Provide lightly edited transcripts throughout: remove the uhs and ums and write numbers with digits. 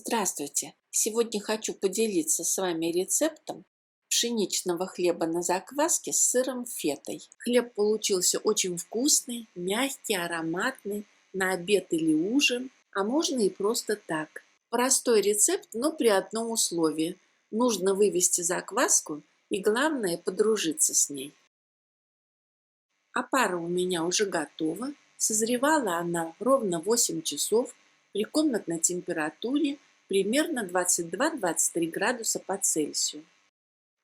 Здравствуйте! Сегодня хочу поделиться с вами рецептом пшеничного хлеба на закваске с сыром фетой. Хлеб получился очень вкусный, мягкий, ароматный, на обед или ужин, а можно и просто так. Простой рецепт, но при одном условии. Нужно вывести закваску и, главное, подружиться с ней. Опара у меня уже готова. Созревала она ровно 8 часов при комнатной температуре примерно 22-23 градуса по Цельсию.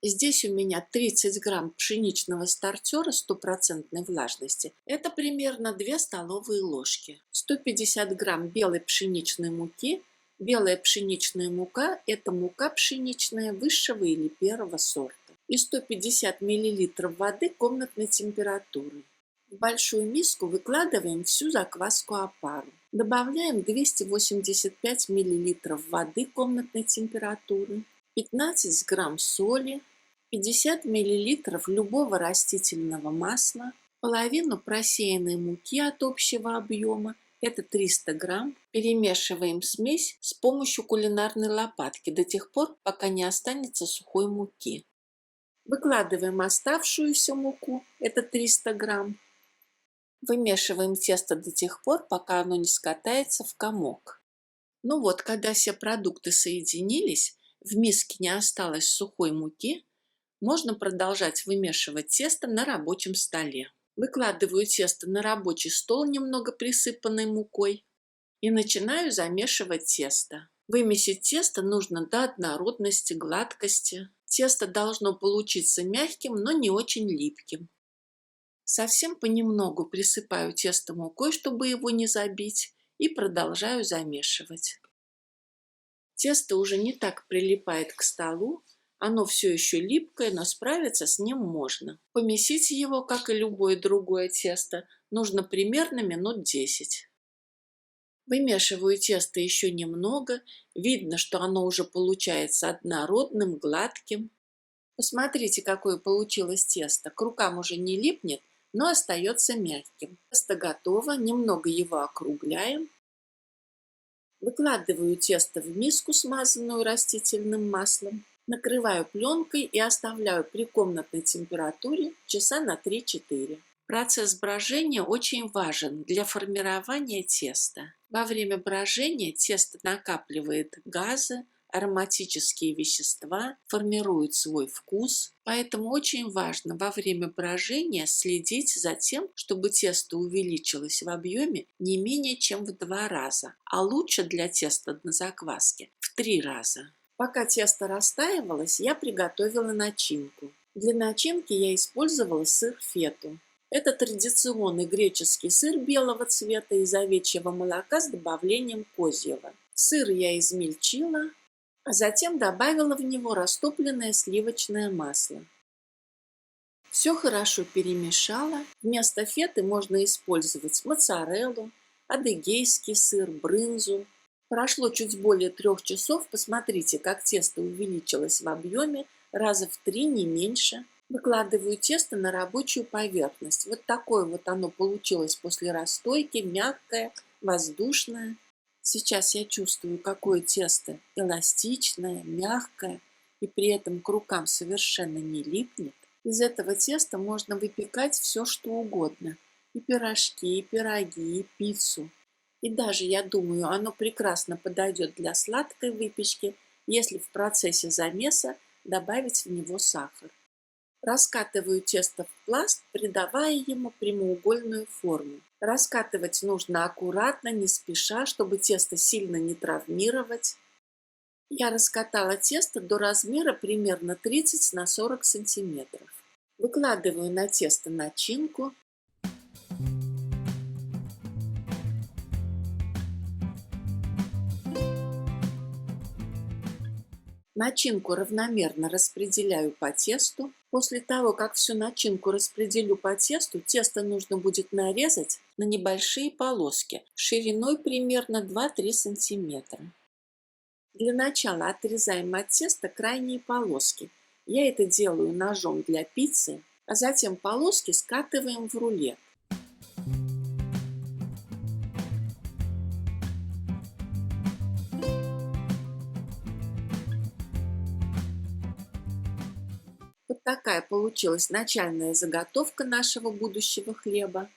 Здесь у меня 30 грамм пшеничного стартера стопроцентной влажности. Это примерно 2 столовые ложки. 150 грамм белой пшеничной муки. Белая пшеничная мука – это мука пшеничная высшего или первого сорта. И 150 мл воды комнатной температуры. В большую миску выкладываем всю закваску опару. Добавляем 285 мл воды комнатной температуры, 15 грамм соли, 50 мл любого растительного масла, половину просеянной муки от общего объема, это 300 грамм. Перемешиваем смесь с помощью кулинарной лопатки до тех пор, пока не останется сухой муки. Выкладываем оставшуюся муку, это 300 грамм. Вымешиваем тесто до тех пор, пока оно не скатается в комок. Ну вот, когда все продукты соединились, в миске не осталось сухой муки, можно продолжать вымешивать тесто на рабочем столе. Выкладываю тесто на рабочий стол, немного присыпанный мукой, и начинаю замешивать тесто. Вымесить тесто нужно до однородности, гладкости. Тесто должно получиться мягким, но не очень липким. Совсем понемногу присыпаю тесто мукой, чтобы его не забить, и продолжаю замешивать. Тесто уже не так прилипает к столу, оно все еще липкое, но справиться с ним можно. Помесить его, как и любое другое тесто, нужно примерно минут 10. Вымешиваю тесто еще немного, видно, что оно уже получается однородным, гладким. Посмотрите, какое получилось тесто, к рукам уже не липнет, но остается мягким. Тесто готово, немного его округляем. Выкладываю тесто в миску, смазанную растительным маслом. Накрываю пленкой и оставляю при комнатной температуре часа на 3-4. Процесс брожения очень важен для формирования теста. Во время брожения тесто накапливает газы, ароматические вещества, формируют свой вкус. Поэтому очень важно во время брожения следить за тем, чтобы тесто увеличилось в объеме не менее чем в 2 раза, а лучше для теста на закваске в 3 раза. Пока тесто растаивалось, я приготовила начинку. Для начинки я использовала сыр фету. Это традиционный греческий сыр белого цвета из овечьего молока с добавлением козьего. Сыр я измельчила, а затем добавила в него растопленное сливочное масло. Все хорошо перемешала. Вместо феты можно использовать моцареллу, адыгейский сыр, брынзу. Прошло чуть более 3 часов. Посмотрите, как тесто увеличилось в объеме, раза в 3, не меньше. Выкладываю тесто на рабочую поверхность. Вот такое вот оно получилось после расстойки, мягкое, воздушное. Сейчас я чувствую, какое тесто эластичное, мягкое и при этом к рукам совершенно не липнет. Из этого теста можно выпекать все, что угодно. И пирожки, и пироги, и пиццу. И даже, я думаю, оно прекрасно подойдет для сладкой выпечки, если в процессе замеса добавить в него сахар. Раскатываю тесто в пласт, придавая ему прямоугольную форму. Раскатывать нужно аккуратно, не спеша, чтобы тесто сильно не травмировать. Я раскатала тесто до размера примерно 30 на 40 сантиметров. Выкладываю на тесто начинку. Начинку равномерно распределяю по тесту. После того, как всю начинку распределю по тесту, тесто нужно будет нарезать на небольшие полоски шириной примерно 2-3 сантиметра. Для начала отрезаем от теста крайние полоски. Я это делаю ножом для пиццы, а затем полоски скатываем в рулет. такая получилась начальная заготовка нашего будущего хлеба.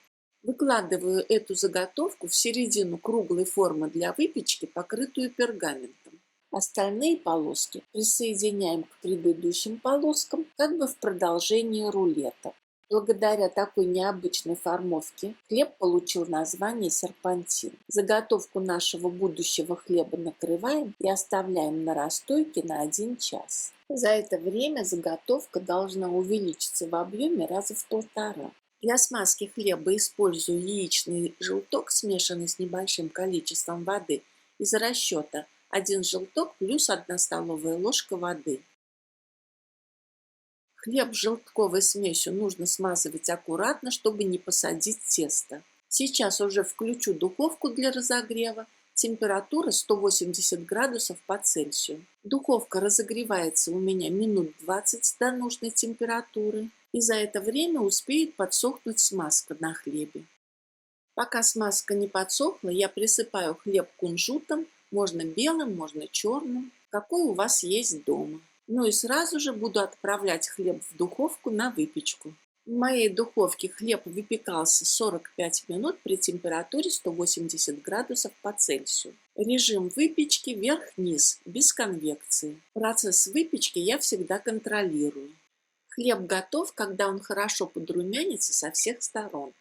Выкладываю эту заготовку в середину круглой формы для выпечки, покрытую пергаментом. Остальные полоски присоединяем к предыдущим полоскам, как бы в продолжении рулета. Благодаря такой необычной формовке хлеб получил название серпантин. Заготовку нашего будущего хлеба накрываем и оставляем на расстойке на 1 час. За это время заготовка должна увеличиться в объеме раза в 1,5. Для смазки хлеба использую яичный желток, смешанный с небольшим количеством воды, из расчета 1 желток плюс 1 столовая ложка воды. Хлеб с желтковой смесью нужно смазывать аккуратно, чтобы не посадить тесто. Сейчас уже включу духовку для разогрева. Температура 180 градусов по Цельсию. Духовка разогревается у меня минут 20 до нужной температуры. И за это время успеет подсохнуть смазка на хлебе. Пока смазка не подсохла, я присыпаю хлеб кунжутом, можно белым, можно черным, какой у вас есть дома. Ну и сразу же буду отправлять хлеб в духовку на выпечку. В моей духовке хлеб выпекался 45 минут при температуре 180 градусов по Цельсию. Режим выпечки вверх-вниз, без конвекции. Процесс выпечки я всегда контролирую. Хлеб готов, когда он хорошо подрумянится со всех сторон.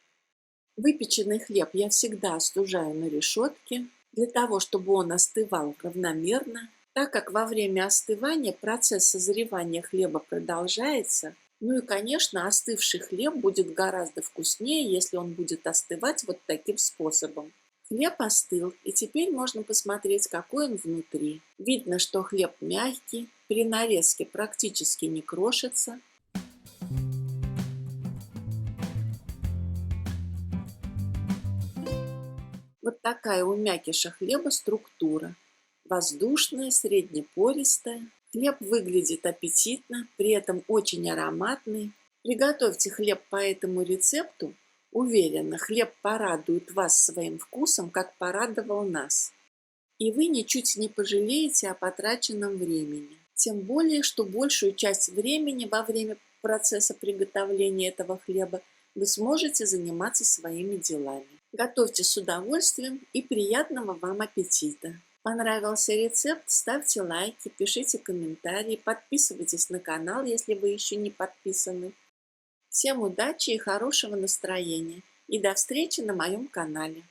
Выпеченный хлеб я всегда остужаю на решетке, для того, чтобы он остывал равномерно. Так как во время остывания процесс созревания хлеба продолжается, ну и, конечно, остывший хлеб будет гораздо вкуснее, если он будет остывать вот таким способом. Хлеб остыл, и теперь можно посмотреть, какой он внутри. Видно, что хлеб мягкий, при нарезке практически не крошится. Вот такая у мякиша хлеба структура. Воздушная, среднепористая. Хлеб выглядит аппетитно, при этом очень ароматный. Приготовьте хлеб по этому рецепту. Уверена, хлеб порадует вас своим вкусом, как порадовал нас. И вы ничуть не пожалеете о потраченном времени. Тем более, что большую часть времени во время процесса приготовления этого хлеба вы сможете заниматься своими делами. Готовьте с удовольствием и приятного вам аппетита! Понравился рецепт? Ставьте лайки, пишите комментарии, подписывайтесь на канал, если вы еще не подписаны. Всем удачи и хорошего настроения! И до встречи на моем канале!